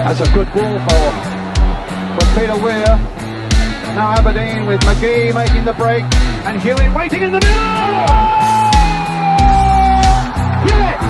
That's a good ball for Pittodrie. Now Aberdeen with McGee making the break and Hewitt waiting in the middle. Yes!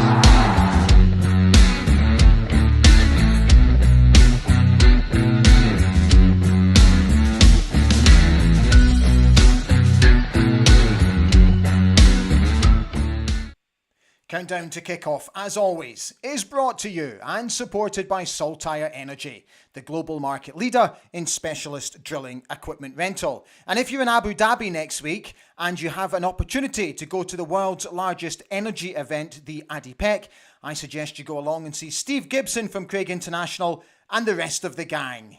Countdown to Kickoff, as always, is brought to you and supported by Saltire Energy, the global market leader in specialist drilling equipment rental. And if you're in Abu Dhabi next week and you have an opportunity to go to the world's largest energy event, the ADIPEC, I suggest you go along and see Steve Gibson from Craig International and the rest of the gang.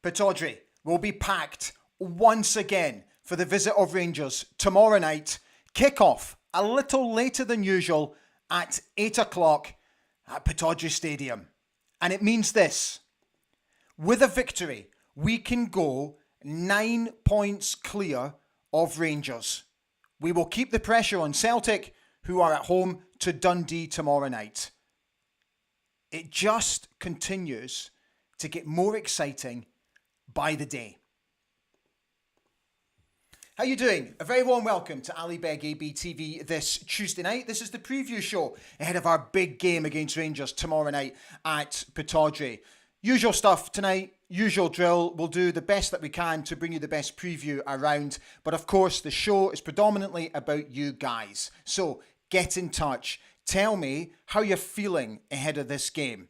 Pittodrie will be packed once again for the visit of Rangers tomorrow night. Kick-off a little later than usual at 8 o'clock at Pittodrie Stadium. And it means this: with a victory, we can go 9 points clear of Rangers. We will keep the pressure on Celtic, who are at home to Dundee tomorrow night. It just continues to get more exciting by the day. How you doing? A very warm welcome to Ali Beg AB TV this Tuesday night. This is the preview show ahead of our big game against Rangers tomorrow night at Pittodrie. Usual stuff tonight, usual drill. We'll do the best that we can to bring you the best preview around. But of course, the show is predominantly about you guys. So get in touch. Tell me how you're feeling ahead of this game.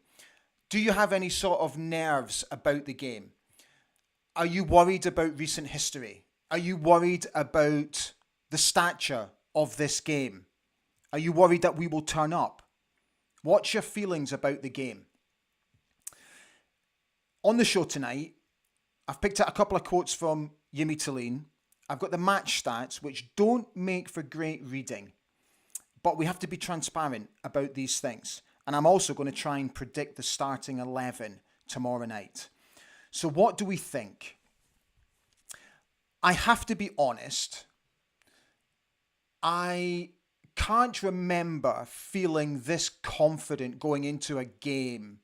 Do you have any sort of nerves about the game? Are you worried about recent history? Are you worried about the stature of this game? Are you worried that we will turn up? What's your feelings about the game? On the show tonight, I've picked out a couple of quotes from Yimi Talene. I've got the match stats, which don't make for great reading, but we have to be transparent about these things. And I'm also going to try and predict the starting 11 tomorrow night. So what do we think? I have to be honest. I can't remember feeling this confident going into a game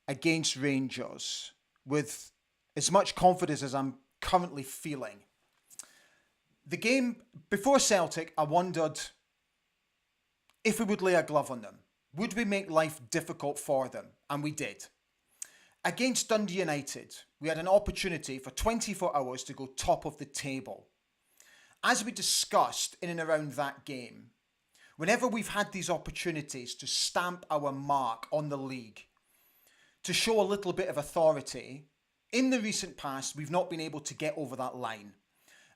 against Rangers with as much confidence as I'm currently feeling. The game before Celtic, I wondered if we would lay a glove on them. Would we make life difficult for them? And we did. Against Dundee United, we had an opportunity for 24 hours to go top of the table. As we discussed in and around that game, whenever we've had these opportunities to stamp our mark on the league, to show a little bit of authority, in the recent past, we've not been able to get over that line.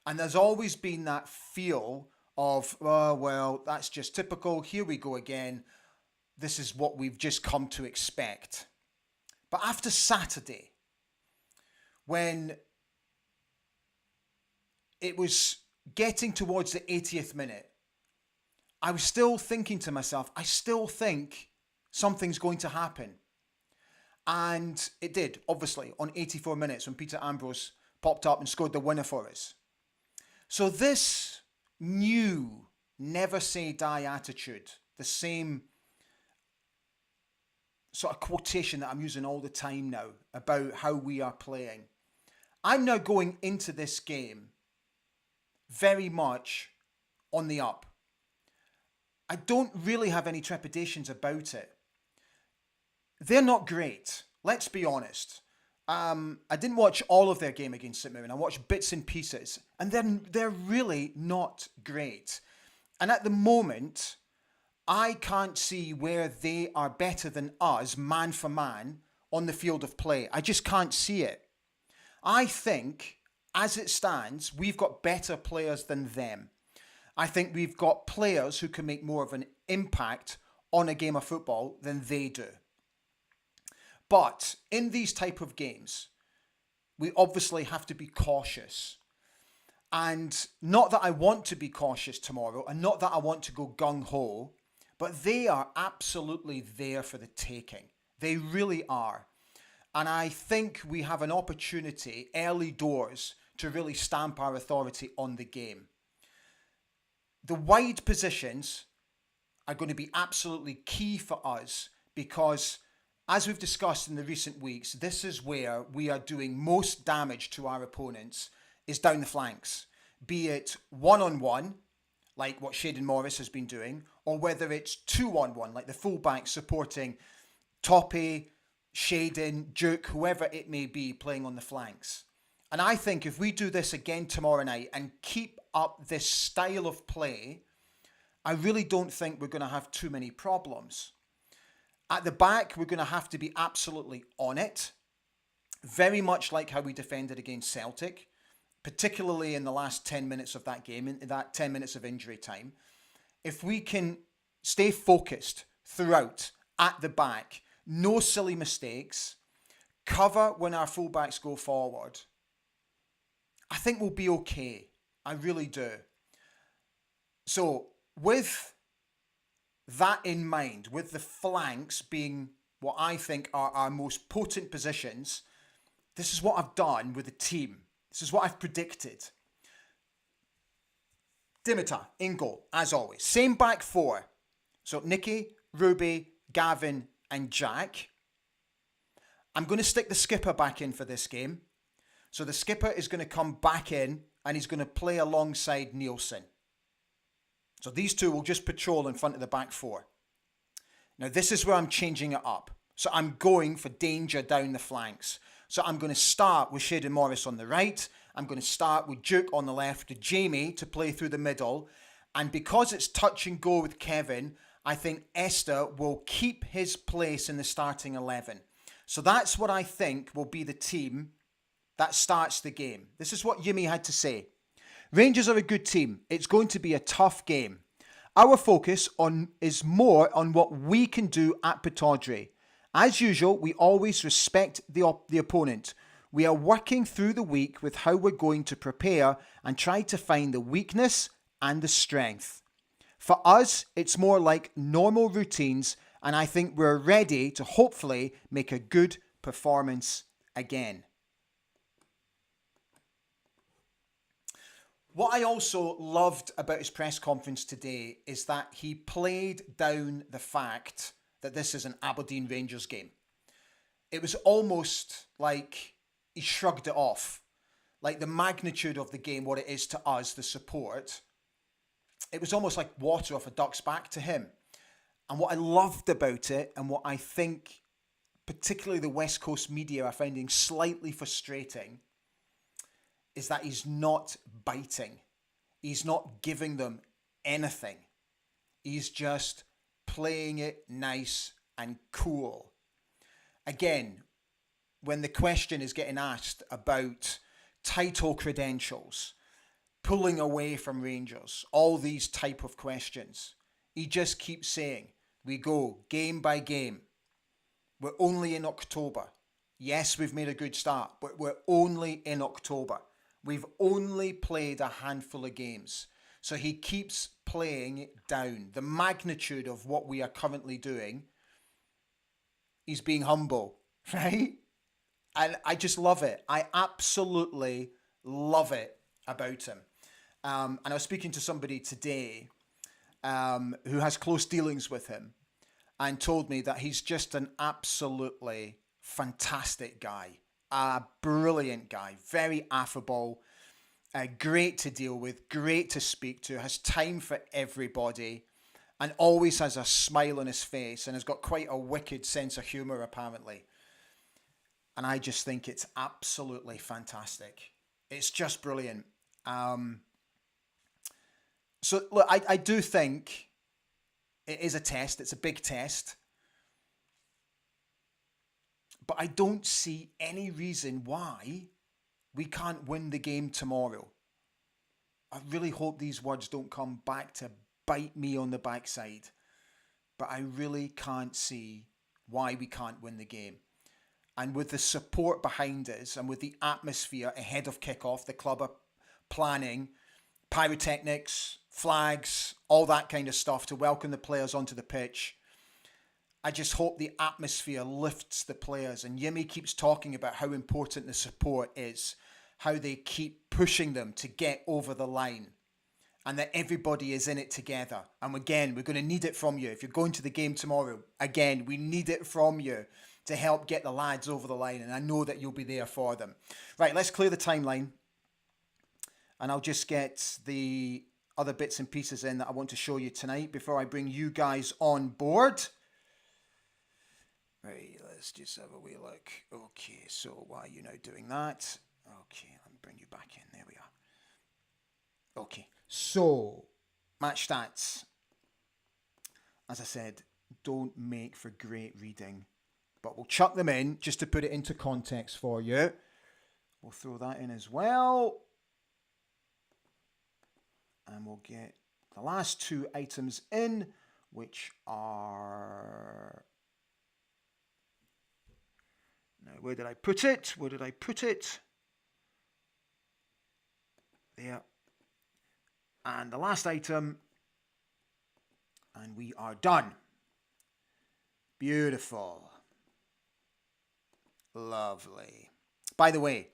And there's always been that feel of, oh, well, that's just typical. Here we go again. This is what we've just come to expect. But after Saturday, when it was getting towards the 80th minute, I was still thinking to myself, I still think something's going to happen. And it did, obviously, on 84 minutes when Peter Ambrose popped up and scored the winner for us. So this new never say die attitude, the same sort of quotation that I'm using all the time now about how we are playing. I'm now going into this game very much on the up. I don't really have any trepidations about it. They're not great, let's be honest. I didn't watch all of their game against St Mirren. I watched bits and pieces, and they're really not great. And at the moment, I can't see where they are better than us, man for man, on the field of play. I just can't see it. I think, as it stands, we've got better players than them. I think we've got players who can make more of an impact on a game of football than they do. But in these type of games, we obviously have to be cautious. And not that I want to be cautious tomorrow, and not that I want to go gung-ho, but they are absolutely there for the taking. They really are. And I think we have an opportunity early doors to really stamp our authority on the game. The wide positions are going to be absolutely key for us because, as we've discussed in the recent weeks, this is where we are doing most damage to our opponents, is down the flanks. Be it one-on-one, like what Shayden Morris has been doing, or whether it's two-on-one, like the fullback supporting Toppy, Shayden, Duke, whoever it may be playing on the flanks. And I think if we do this again tomorrow night and keep up this style of play, I really don't think we're going to have too many problems. At the back, we're going to have to be absolutely on it. Very much like how we defended against Celtic, particularly in the last 10 minutes of that game, in that 10 minutes of injury time. If we can stay focused throughout at the back, no silly mistakes, cover when our fullbacks go forward, I think we'll be okay. I really do. So, with that in mind, with the flanks being what I think are our most potent positions, this is what I've done with the team. This is what I've predicted. Dimitar in goal, as always. Same back four. So, Nicky, Ruby, Gavin, and Jack. I'm going to stick the skipper back in for this game. So the skipper is going to come back in and he's going to play alongside Nielsen. So these two will just patrol in front of the back four. Now this is where I'm changing it up. So I'm going for danger down the flanks. So I'm going to start with Shayden Morris on the right. I'm going to start with Duke on the left, with Jamie to play through the middle. And because it's touch and go with Kevin, I think Esther will keep his place in the starting 11. So that's what I think will be the team that starts the game. This is what Yimi had to say. Rangers are a good team. It's going to be a tough game. Our focus is more on what we can do at Pittodrie. As usual, we always respect the opponent. We are working through the week with how we're going to prepare and try to find the weakness and the strength. For us, it's more like normal routines, and I think we're ready to hopefully make a good performance again. What I also loved about his press conference today is that he played down the fact that this is an Aberdeen Rangers game. It was almost like he shrugged it off. Like the magnitude of the game, what it is to us, the support. It was almost like water off a duck's back to him. And what I loved about it, and what I think particularly the West Coast media are finding slightly frustrating, is that he's not biting. He's not giving them anything. He's just playing it nice and cool. Again, when the question is getting asked about title credentials, pulling away from Rangers, all these type of questions, he just keeps saying, we go game by game. We're only in October. Yes, we've made a good start, but we're only in October. We've only played a handful of games. So he keeps playing it down. The magnitude of what we are currently doing, he's being humble, right? And I just love it. I absolutely love it about him. And I was speaking to somebody today who has close dealings with him and told me that he's just an absolutely fantastic guy. A brilliant guy, very affable, great to deal with, great to speak to, has time for everybody, and always has a smile on his face and has got quite a wicked sense of humour, apparently. And I just think it's absolutely fantastic. It's just brilliant. So, look, I do think it is a test. It's a big test. But I don't see any reason why we can't win the game tomorrow. I really hope these words don't come back to bite me on the backside. But I really can't see why we can't win the game. And with the support behind us and with the atmosphere ahead of kickoff, the club are planning, pyrotechnics, flags, all that kind of stuff to welcome the players onto the pitch. I just hope the atmosphere lifts the players. And Yimi keeps talking about how important the support is, how they keep pushing them to get over the line, and that everybody is in it together. And again, we're going to need it from you. If you're going to the game tomorrow, again, we need it from you to help get the lads over the line. And I know that you'll be there for them. Right, let's clear the timeline. And I'll just get the other bits and pieces in that I want to show you tonight before I bring you guys on board. Right, let's just have a wee look. Okay, so why are you now doing that? Okay, let me bring you back in. There we are. Okay, so match stats. As I said, don't make for great reading, but we'll chuck them in just to put it into context for you. We'll throw that in as well. And we'll get the last two items in, which are... Now, where did I put it? Where did I put it? There. And the last item. And we are done. Beautiful. Lovely. By the way,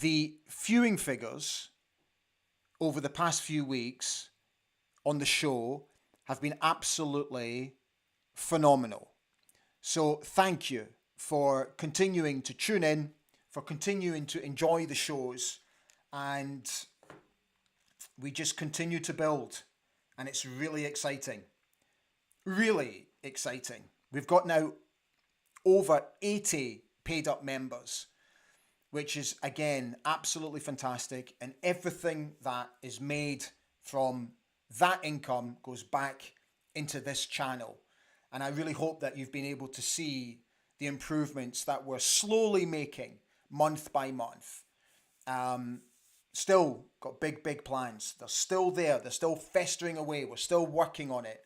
the viewing figures over the past few weeks on the show have been absolutely phenomenal. So thank you for continuing to tune in, for continuing to enjoy the shows, and we just continue to build, and it's really exciting. Really exciting. We've got now over 80 paid up members, which is, again, absolutely fantastic, and everything that is made from that income goes back into this channel. And I really hope that you've been able to see the improvements that we're slowly making month by month. Still got big plans. They're still there. They're still festering away. We're still working on it.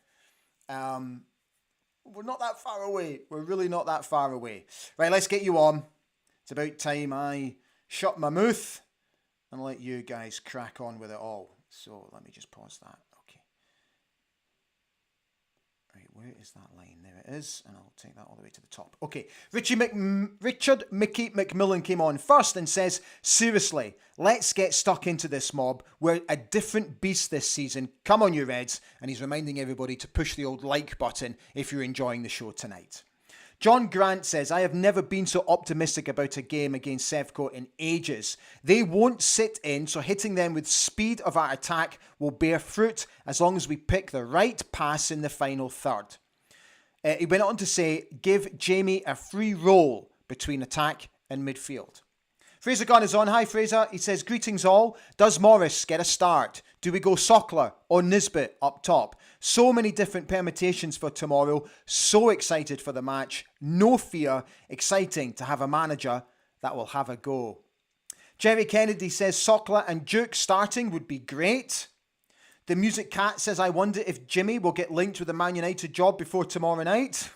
We're not that far away. We're really not that far away. Right, let's get you on. It's about time I shut my mouth and let you guys crack on with it all. So let me just pause that. Okay. Right, where is that line? There it is, and I'll take that all the way to the top. Okay, Richard Mickey McMillan came on first and says, seriously, let's get stuck into this mob. We're a different beast this season. Come on, you Reds. And he's reminding everybody to push the old like button if you're enjoying the show tonight. John Grant says, I have never been so optimistic about a game against Sevco in ages. They won't sit in, so hitting them with speed of our attack will bear fruit as long as we pick the right pass in the final third. He went on to say, give Jamie a free roll between attack and midfield. Fraser Gunn is on. Hi, Fraser. He says, greetings all. Does Morris get a start? Do we go Sockler or Nisbet up top? So many different permutations for tomorrow. So excited for the match. No fear. Exciting to have a manager that will have a go. Jerry Kennedy says, Sockler and Duke starting would be great. The Music Cat says, I wonder if Jimmy will get linked with the Man United job before tomorrow night.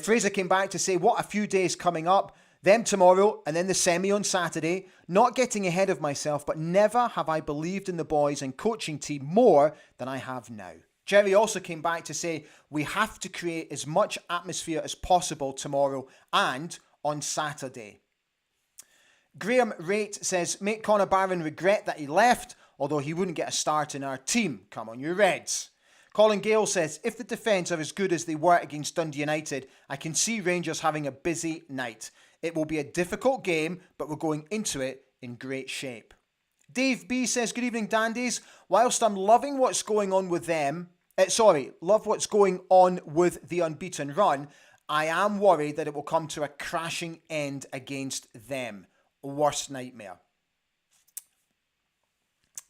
Fraser came back to say, what a few days coming up. Them tomorrow and then the semi on Saturday. Not getting ahead of myself, but never have I believed in the boys and coaching team more than I have now. Jerry also came back to say, we have to create as much atmosphere as possible tomorrow and on Saturday. Graham Rate says, make Connor Barron regret that he left, although he wouldn't get a start in our team. Come on, you Reds. Colin Gale says, if the defence are as good as they were against Dundee United, I can see Rangers having a busy night. It will be a difficult game, but we're going into it in great shape. Dave B says, good evening, Dandies. Whilst I'm loving what's going on with them, love what's going on with the unbeaten run, I am worried that it will come to a crashing end against them. Worst nightmare.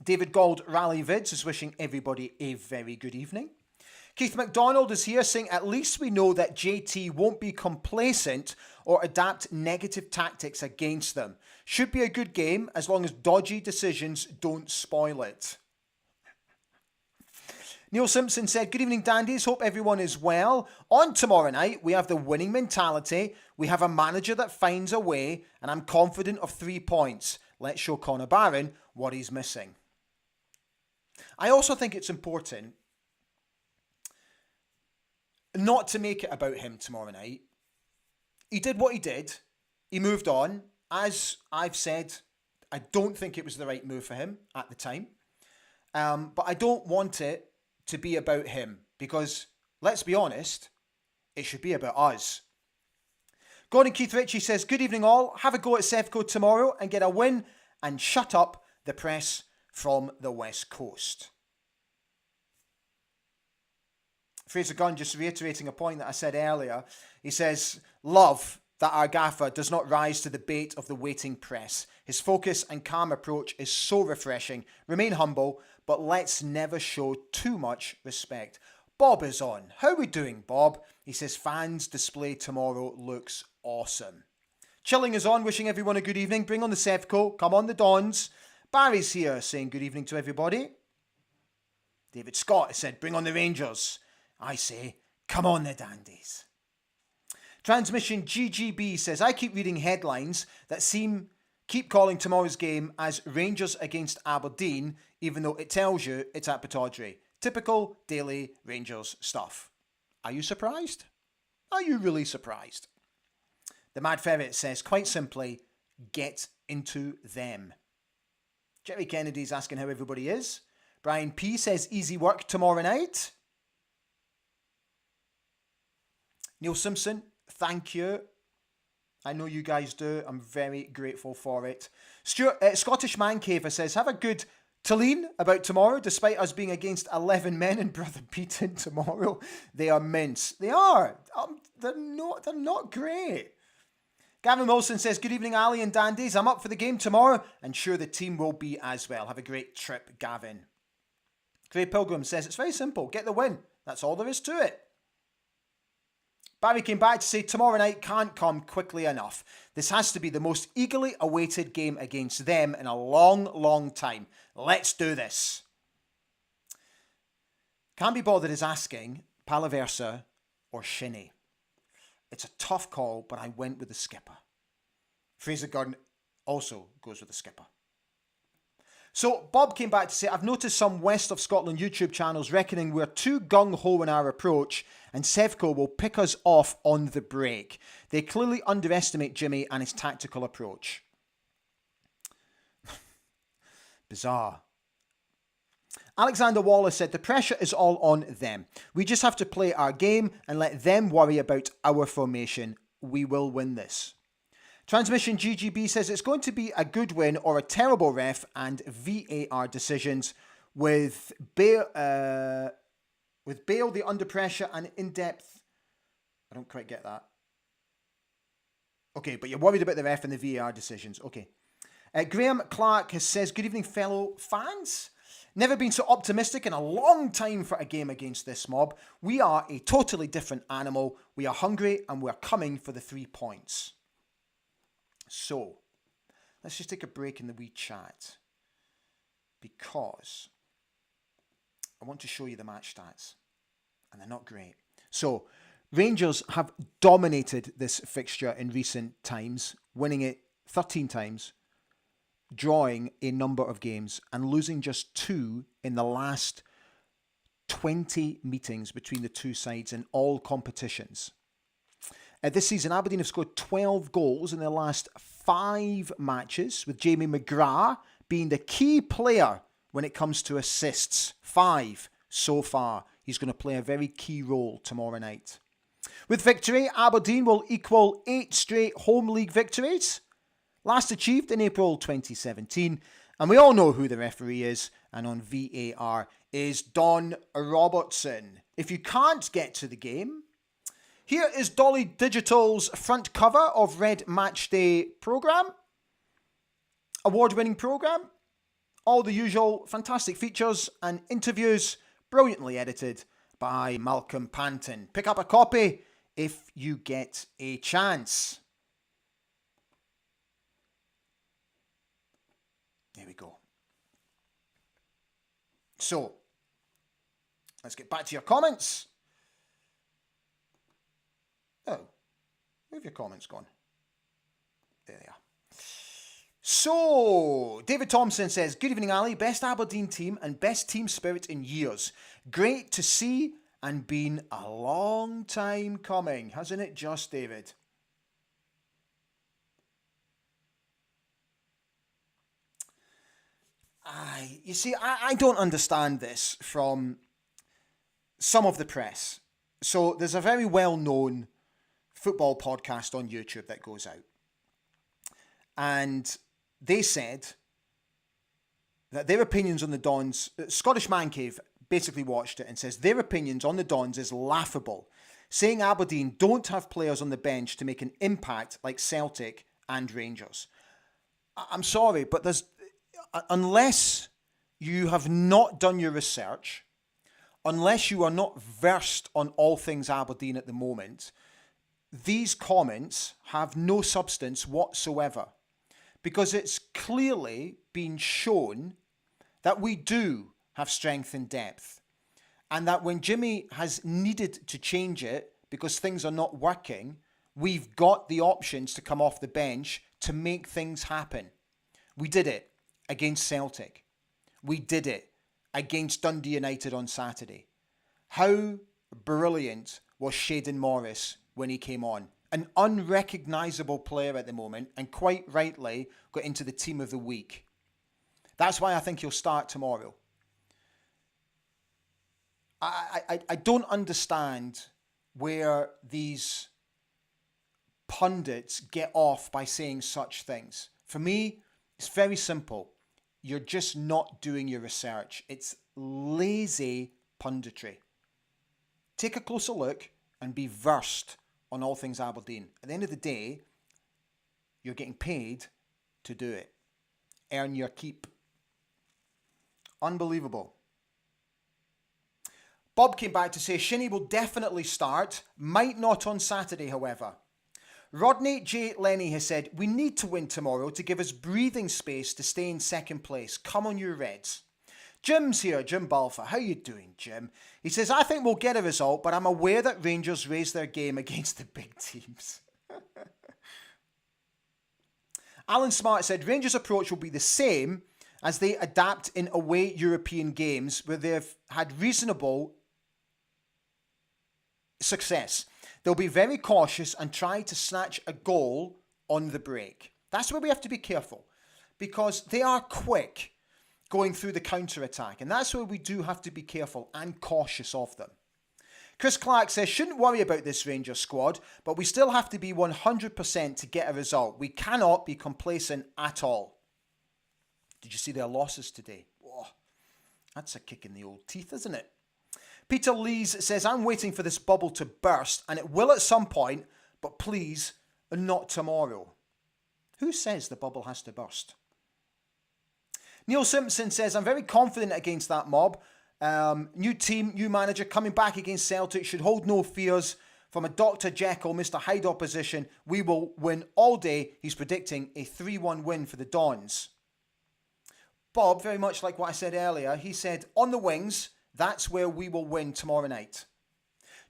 David Gold Rally Vids is wishing everybody a very good evening. Keith McDonald is here saying, at least we know that JT won't be complacent or adapt negative tactics against them. Should be a good game as long as dodgy decisions don't spoil it. Neil Simpson said, good evening, dandies. Hope everyone is well. On tomorrow night, we have the winning mentality. We have a manager that finds a way, and I'm confident of 3 points. Let's show Connor Barron what he's missing. I also think it's important not to make it about him tomorrow night. He did what he did. He moved on. As I've said, I don't think it was the right move for him at the time. But I don't want it to be about him because, let's be honest, it should be about us. Gordon Keith Ritchie says, good evening all. Have a go at Sevco tomorrow and get a win and shut up the press from the West Coast. Fraser Gunn just reiterating a point that I said earlier. He says, love that our gaffer does not rise to the bait of the waiting press. His focus and calm approach is so refreshing. Remain humble, but let's never show too much respect. Bob is on. How are we doing, Bob? He says, fans display tomorrow looks awesome. Chilling is on, wishing everyone a good evening. Bring on the Sevco. Come on the Dons. Barry's here saying good evening to everybody. David Scott has said, bring on the Rangers. I say, come on the Dandies. Transmission GGB says, I keep reading headlines that keep calling tomorrow's game as Rangers against Aberdeen, even though it tells you it's at Pittodrie. Typical daily Rangers stuff. Are you surprised? Are you really surprised? The Mad Ferret says, quite simply, get into them. Jerry Kennedy's asking how everybody is. Brian P says, easy work tomorrow night. Neil Simpson, thank you. I know you guys do. I'm very grateful for it. Scottish Man Caver says, have a good Tulleen about tomorrow, despite us being against 11 men and Brother Beaton tomorrow. They are mince. They are. They're not great. Gavin Wilson says, good evening, Ali and Dandies. I'm up for the game tomorrow and sure the team will be as well. Have a great trip, Gavin. Craig Pilgrim says, it's very simple. Get the win. That's all there is to it. Barry came back to say tomorrow night can't come quickly enough. This has to be the most eagerly awaited game against them in a long, long time. Let's do this. Can't be bothered is asking Palaversa or Shinnie. It's a tough call, but I went with the skipper. Fraser Gunn also goes with the skipper. So Bob came back to say, I've noticed some West of Scotland YouTube channels reckoning we're too gung-ho in our approach and Sevco will pick us off on the break. They clearly underestimate Jimmy and his tactical approach. Bizarre. Alexander Wallace said, the pressure is all on them. We just have to play our game and let them worry about our formation. We will win this. Transmission GGB says it's going to be a good win or a terrible ref and VAR decisions with Bale the under pressure and in-depth. I don't quite get that. Okay, but you're worried about the ref and the VAR decisions. Okay. Graham Clark says, good evening, fellow fans. Never been so optimistic in a long time for a game against this mob. We are a totally different animal. We are hungry and we're coming for the 3 points. So, let's just take a break in the wee chat because I want to show you the match stats and they're not great. So, Rangers have dominated this fixture in recent times, winning it 13 times, drawing a number of games and losing just 2 in the last 20 meetings between the two sides in all competitions. This season, Aberdeen have scored 12 goals in their last 5 matches, with Jamie McGrath being the key player when it comes to assists. 5 so far. He's going to play a very key role tomorrow night. With victory, Aberdeen will equal 8 straight home league victories, last achieved in April 2017. And we all know who the referee is, and on VAR is Don Robertson. If you can't get to the game, here is Dolly Digital's front cover of Red Matchday programme. Award-winning programme. All the usual fantastic features and interviews, brilliantly edited by Malcolm Panton. Pick up a copy if you get a chance. There we go. So, Let's get back to your comments. Oh, where have your comments gone? There they are. So, David Thompson says, good evening, Ali. Best Aberdeen team and best team spirit in years. Great to see and been a long time coming. Hasn't it just, David? You see, I don't understand this from some of the press. So there's a very well-known football podcast on YouTube that goes out. And they said that their opinions on the Dons, Scottish Man Cave basically watched it and says their opinions on the Dons is laughable, saying Aberdeen don't have players on the bench to make an impact like Celtic and Rangers. I'm sorry, but unless you have not done your research, unless you are not versed on all things Aberdeen at the moment, these comments have no substance whatsoever. Because it's clearly been shown that we do have strength and depth. And that when Jimmy has needed to change it because things are not working, we've got the options to come off the bench to make things happen. We did it against Celtic. We did it against Dundee United on Saturday. How brilliant was Shayden Morris when he came on? An unrecognisable player at the moment, and quite rightly got into the team of the week. That's why I think he'll start tomorrow. I don't understand where these pundits get off by saying such things. For me, it's very simple. You're just not doing your research. It's lazy punditry. Take a closer look and be versed on all things Aberdeen. At the end of the day, you're getting paid to do it. Earn your keep. Unbelievable. Bob came back to say Shinnie will definitely start, might not on Saturday, however. Rodney J. Lenny has said, we need to win tomorrow to give us breathing space to stay in second place. Come on, you Reds. Jim's here, Jim Balfour. How you doing, Jim? He says, I think we'll get a result, but I'm aware that Rangers raised their game against the big teams. Alan Smart said, Rangers' approach will be the same as they adapt in away European games where they've had reasonable success. They'll be very cautious and try to snatch a goal on the break. That's where we have to be careful because they are quick going through the counter-attack. And that's where we do have to be careful and cautious of them. Chris Clark says, shouldn't worry about this Rangers squad, but we still have to be 100% to get a result. We cannot be complacent at all. Did you see their losses today? Whoa, that's a kick in the old teeth, isn't it? Peter Lees says, I'm waiting for this bubble to burst, and it will at some point, but please, not tomorrow. Who says the bubble has to burst? Neil Simpson says, I'm very confident against that mob. New team, new manager coming back against Celtic should hold no fears. From a Dr. Jekyll, Mr. Hyde opposition, we will win all day. He's predicting a 3-1 win for the Dons. Bob, very much like what I said earlier, he said, on the wings, that's where we will win tomorrow night.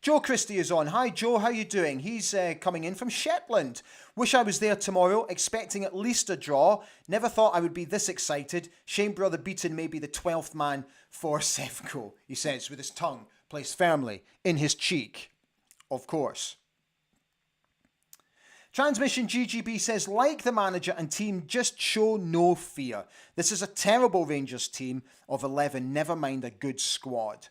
Joe Christie is on. Hi, Joe. How you doing? He's coming in from Shetland. Wish I was there tomorrow, expecting at least a draw. Never thought I would be this excited. Shane Brother Beaton may be the 12th man for Sevco, he says, with his tongue placed firmly in his cheek. Of course. Transmission GGB says, like the manager and team, just show no fear. This is a terrible Rangers team of 11, never mind a good squad.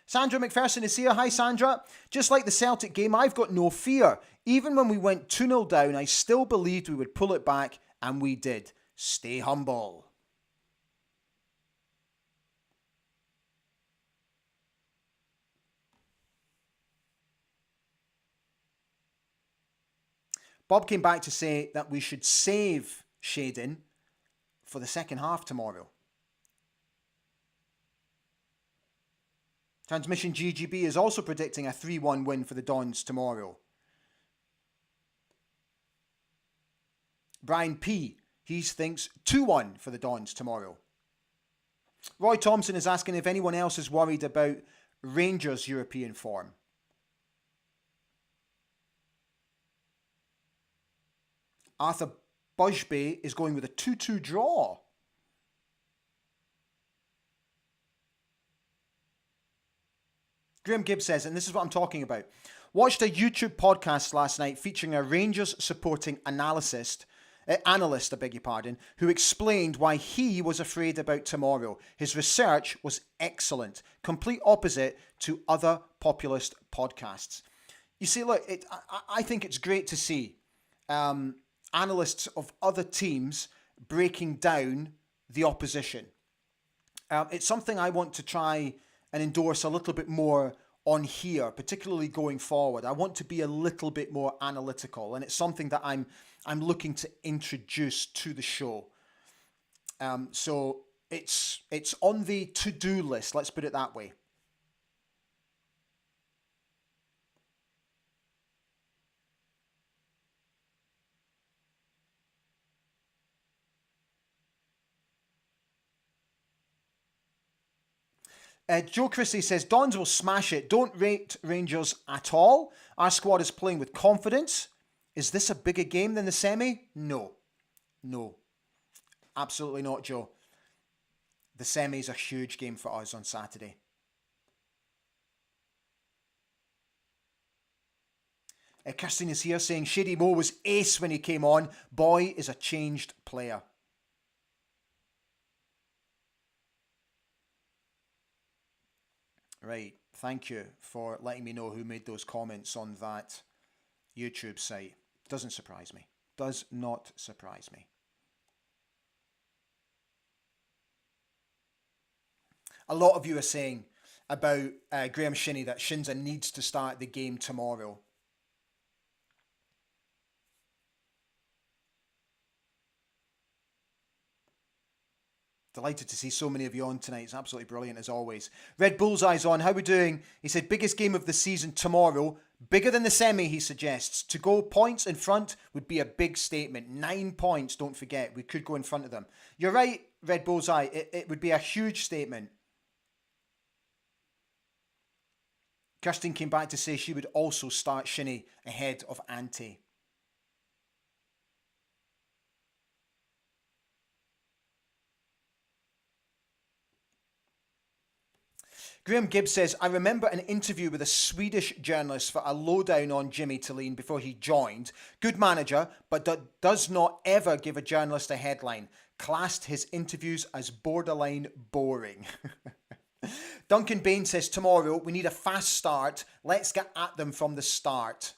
Sandra McPherson is here. Hi, Sandra. Just like the Celtic game, I've got no fear. Even when we went 2-0 down, I still believed we would pull it back, and we did. Stay humble. Bob came back to say that we should save Shayden for the second half tomorrow. Transmission GGB is also predicting a 3-1 win for the Dons tomorrow. Brian P. he thinks 2-1 for the Dons tomorrow. Roy Thompson is asking if anyone else is worried about Rangers' European form. Arthur Busby is going with a 2-2 draw. Graham Gibbs says, and this is what I'm talking about, watched a YouTube podcast last night featuring a Rangers supporting analyst, who explained why he was afraid about tomorrow. His research was excellent, complete opposite to other populist podcasts. You see, look, I think it's great to see analysts of other teams breaking down the opposition. It's something I want to try and endorse a little bit more on here, particularly going forward. I want to be a little bit more analytical, and it's something that I'm looking to introduce to the show. So it's on the to-do list, let's put it that way. Joe Christie says, Dons will smash it. Don't rate Rangers at all. Our squad is playing with confidence. Is this a bigger game than the semi? No. Absolutely not, Joe. The semi is a huge game for us on Saturday. Kirsten is here saying, Shady Mo was ace when he came on. Boy is a changed player. Right, thank you for letting me know who made those comments on that YouTube site. Doesn't surprise me. Does not surprise me. A lot of you are saying about Graham Shinnie that Shinza needs to start the game tomorrow. Delighted to see so many of you on tonight. It's absolutely brilliant as always. Red Bullseye's on. How are we doing? He said, biggest game of the season tomorrow. Bigger than the semi, he suggests. To go points in front would be a big statement. 9 points, don't forget. We could go in front of them. You're right, Red Bullseye. It would be a huge statement. Kirsten came back to say she would also start Shinnie ahead of Ante. Graham Gibbs says, I remember an interview with a Swedish journalist for a lowdown on Jimmy Tillin before he joined. Good manager, but does not ever give a journalist a headline. Classed his interviews as borderline boring. Duncan Bain says, tomorrow we need a fast start. Let's get at them from the start.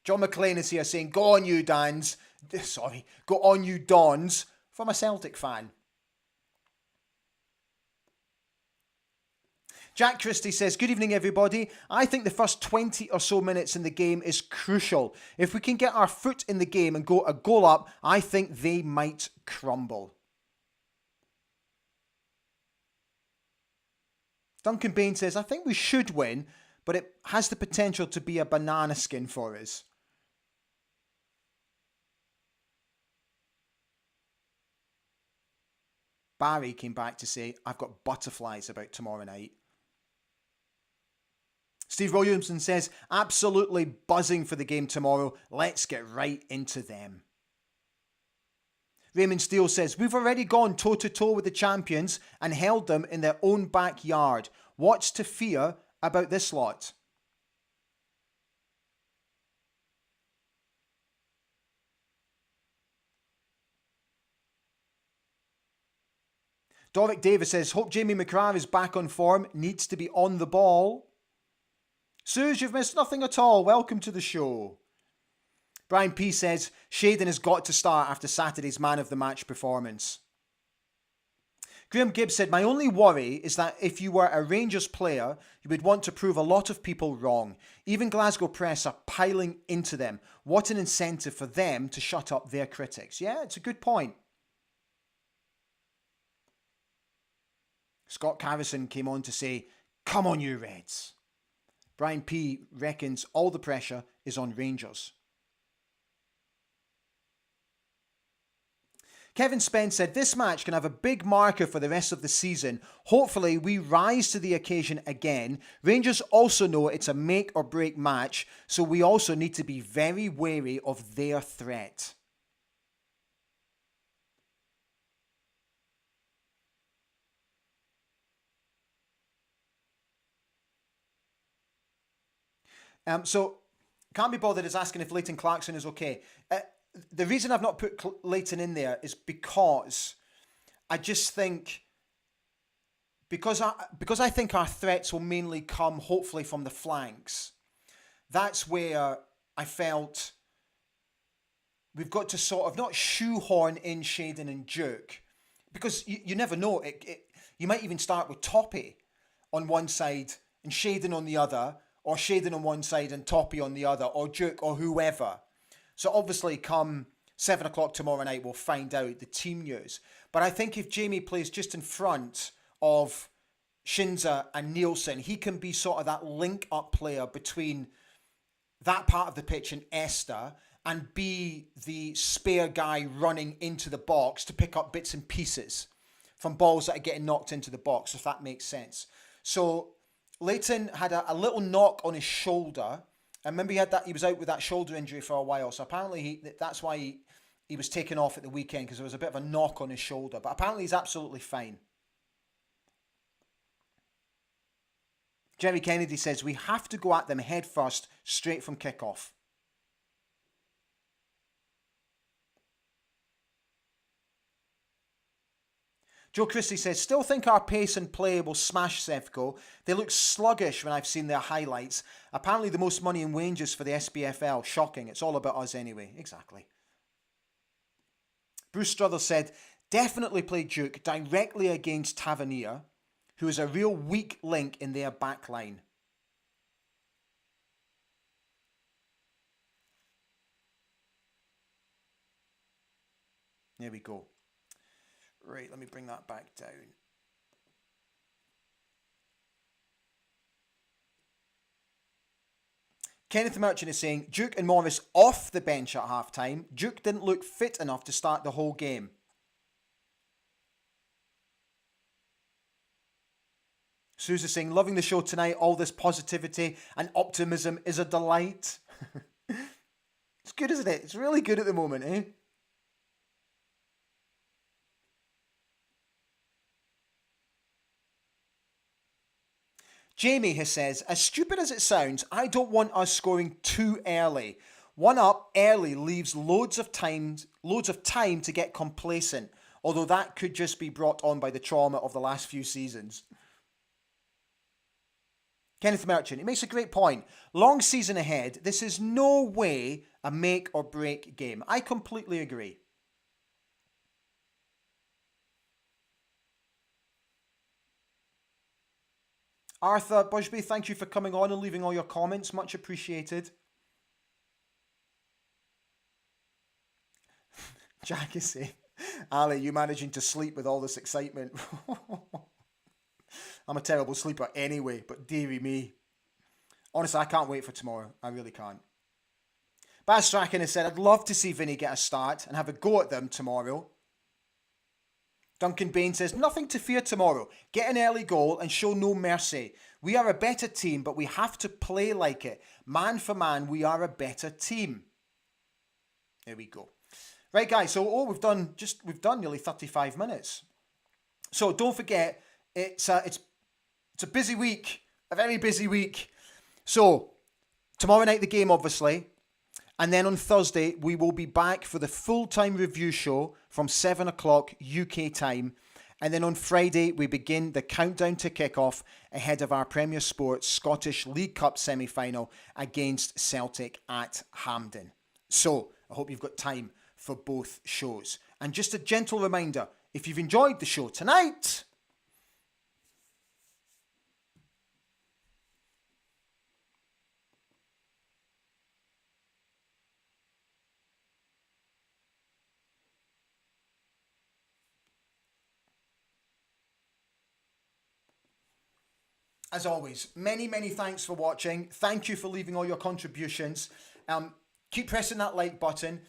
John McLean is here saying, go on you Dons. Go on you Dons, from a Celtic fan. Jack Christie says, good evening, everybody. I think the first 20 or so minutes in the game is crucial. If we can get our foot in the game and go a goal up, I think they might crumble. Duncan Bain says, I think we should win, but it has the potential to be a banana skin for us. Barry came back to say, I've got butterflies about tomorrow night. Steve Williamson says, absolutely buzzing for the game tomorrow. Let's get right into them. Raymond Steele says, we've already gone toe-to-toe with the champions and held them in their own backyard. What's to fear about this lot? Doric Davis says, hope Jamie McGrath is back on form. Needs to be on the ball. Suze, you've missed nothing at all. Welcome to the show. Brian P says, Shaden has got to start after Saturday's man of the match performance. Graham Gibbs said, my only worry is that if you were a Rangers player, you would want to prove a lot of people wrong. Even Glasgow press are piling into them. What an incentive for them to shut up their critics. Yeah, it's a good point. Scott Carrison came on to say, come on you Reds. Brian P reckons all the pressure is on Rangers. Kevin Spence said, this match can have a big marker for the rest of the season. Hopefully, we rise to the occasion again. Rangers also know it's a make or break match, so we also need to be very wary of their threat. So, Can't Be Bothered is asking if Leighton Clarkson is okay. The reason I've not put Leighton in there is because I just think, because I think our threats will mainly come hopefully from the flanks. That's where I felt we've got to sort of not shoehorn in Shayden and Duke, because you never know. You might even start with Toppy on one side and Shayden on the other, or Shayden on one side and Toppy on the other, or Duke, or whoever. So obviously come 7 o'clock tomorrow night, we'll find out the team news. But I think if Jamie plays just in front of Shinza and Nielsen, he can be sort of that link-up player between that part of the pitch and Esther, and be the spare guy running into the box to pick up bits and pieces from balls that are getting knocked into the box, if that makes sense. So Leighton had a little knock on his shoulder. I remember he was out with that shoulder injury for a while. So apparently that's why he was taken off at the weekend, because there was a bit of a knock on his shoulder. But apparently he's absolutely fine. Jerry Kennedy says, we have to go at them head first, straight from kickoff. Joe Christie says, still think our pace and play will smash Sevco. They look sluggish when I've seen their highlights. Apparently the most money in wages for the SPFL. Shocking. It's all about us anyway. Exactly. Bruce Struthers said, definitely play Duke directly against Tavernier, who is a real weak link in their back line. There we go. Right, let me bring that back down. Kenneth Merchant is saying, Duke and Morris off the bench at half-time. Duke didn't look fit enough to start the whole game. Susie saying, loving the show tonight. All this positivity and optimism is a delight. It's good, isn't it? It's really good at the moment, eh? Jamie has says, as stupid as it sounds, I don't want us scoring too early. One up early leaves loads of time to get complacent, although that could just be brought on by the trauma of the last few seasons. Kenneth Merchant, he makes a great point. Long season ahead, this is no way a make or break game. I completely agree. Arthur Busby, thank you for coming on and leaving all your comments. Much appreciated. Jack is saying, Ali, you managing to sleep with all this excitement. I'm a terrible sleeper anyway, but dearie me. Honestly, I can't wait for tomorrow. I really can't. Baz Strachan has said, I'd love to see Vinny get a start and have a go at them tomorrow. Duncan Bain says, nothing to fear tomorrow. Get an early goal and show no mercy. We are a better team, but we have to play like it. Man for man, we are a better team. There we go. Right, guys, so we've done nearly 35 minutes. So don't forget, it's a busy week, a very busy week. So tomorrow night the game, obviously. And then on Thursday, we will be back for the full-time review show from 7 o'clock UK time. And then on Friday, we begin the countdown to kick-off ahead of our Premier Sports Scottish League Cup semi-final against Celtic at Hampden. So I hope you've got time for both shows. And just a gentle reminder, if you've enjoyed the show tonight, as always, many, many thanks for watching. Thank you for leaving all your contributions. Keep pressing that like button.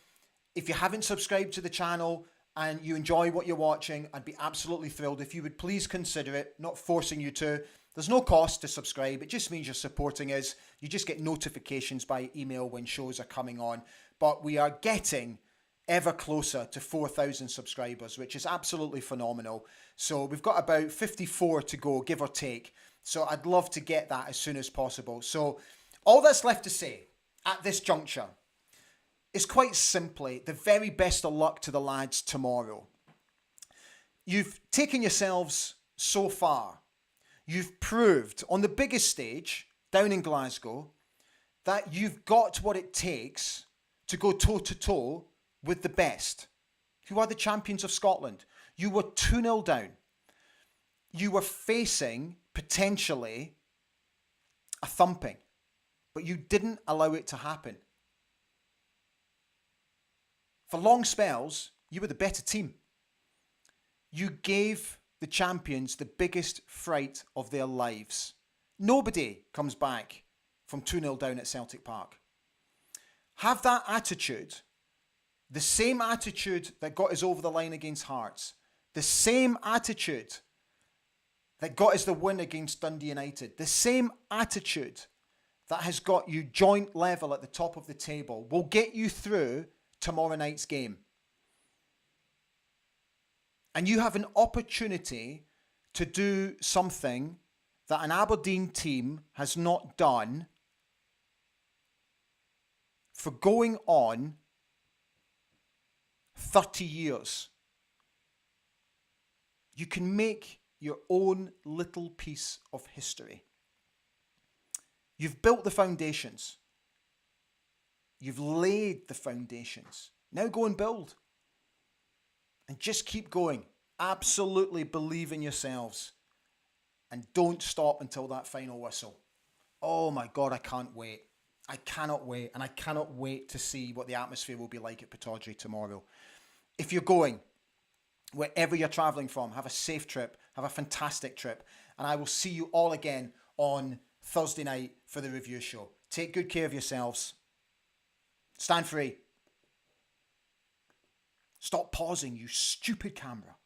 If you haven't subscribed to the channel, and you enjoy what you're watching, I'd be absolutely thrilled if you would please consider it, not forcing you to. There's no cost to subscribe. It just means you're supporting us. You just get notifications by email when shows are coming on. But we are getting ever closer to 4,000 subscribers, which is absolutely phenomenal. So we've got about 54 to go, give or take. So I'd love to get that as soon as possible. So all that's left to say at this juncture is quite simply the very best of luck to the lads tomorrow. You've taken yourselves so far. You've proved on the biggest stage down in Glasgow that you've got what it takes to go toe-to-toe with the best, who are the champions of Scotland. You were 2-0 down. You were facing, potentially, a thumping, but you didn't allow it to happen. For long spells, you were the better team. You gave the champions the biggest fright of their lives. Nobody comes back from 2-0 down at Celtic Park. Have that attitude, the same attitude that got us over the line against Hearts, the same attitude that got us the win against Dundee United, the same attitude that has got you joint level at the top of the table will get you through tomorrow night's game. And you have an opportunity to do something that an Aberdeen team has not done for going on 30 years. You can make your own little piece of history. You've built the foundations. You've laid the foundations. Now go and build. And just keep going. Absolutely believe in yourselves. And don't stop until that final whistle. Oh my God, I can't wait. I cannot wait. And I cannot wait to see what the atmosphere will be like at Pittodrie tomorrow. If you're going, wherever you're travelling from, have a safe trip. Have a fantastic trip. And I will see you all again on Thursday night for the review show. Take good care of yourselves. Stand free. Stop pausing, you stupid camera.